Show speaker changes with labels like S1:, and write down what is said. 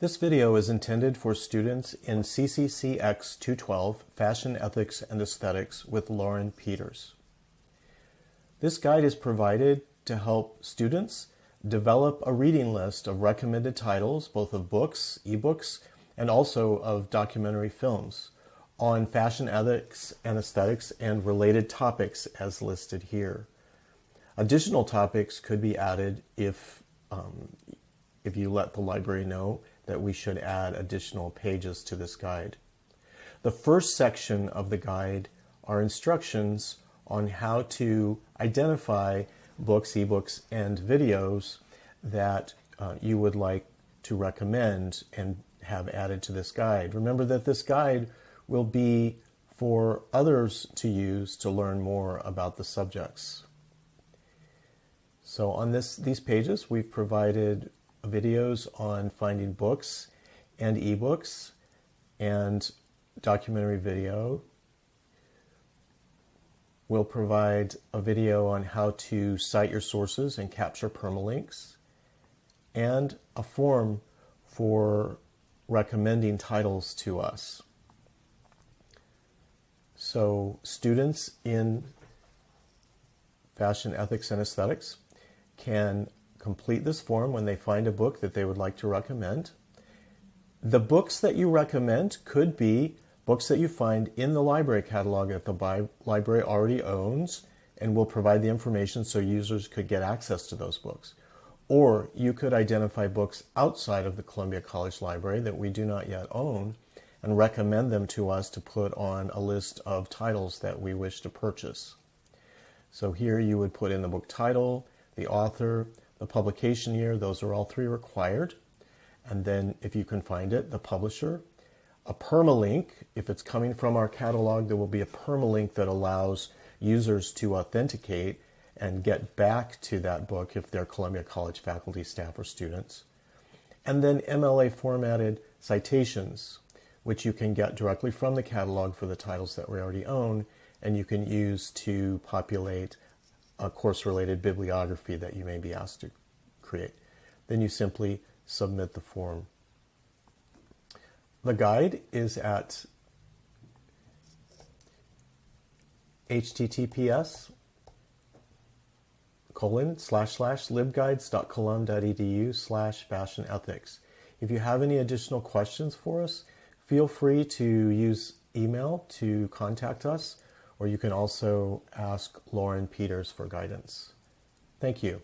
S1: This video is intended for students in CCCX212, Fashion, Ethics and Aesthetics with Lauren Peters. This guide is provided to help students develop a reading list of recommended titles, both of books, ebooks, and also of documentary films on fashion, ethics, and aesthetics and related topics as listed here. Additional topics could be added if you let the library know that we should add additional pages to this guide. The first section of the guide are instructions on how to identify books, ebooks, and videos that you would like to recommend and have added to this guide. Remember that this guide will be for others to use to learn more about the subjects. So on these pages, we've provided videos on finding books and ebooks and documentary video. We'll provide a video on how to cite your sources and capture permalinks, and a form for recommending titles to us. So students in Fashion, Ethics, and Aesthetics can complete this form when they find a book that they would like to recommend. The books that you recommend could be books that you find in the library catalog that the library already owns and will provide the information so users could get access to those books. Or you could identify books outside of the Columbia College Library that we do not yet own and recommend them to us to put on a list of titles that we wish to purchase. So here you would put in the book title, the author, the publication year, those are all three required. And then if you can find it, the publisher. A permalink, if it's coming from our catalog, there will be a permalink that allows users to authenticate and get back to that book if they're Columbia College faculty, staff, or students. And then MLA formatted citations, which you can get directly from the catalog for the titles that we already own, and you can use to populate a course-related bibliography that you may be asked to create. Then you simply submit the form. The guide is at https://libguides.colum.edu/fashionethics. If you have any additional questions for us, feel free to use email to contact us, or you can also ask Lauren Peters for guidance. Thank you.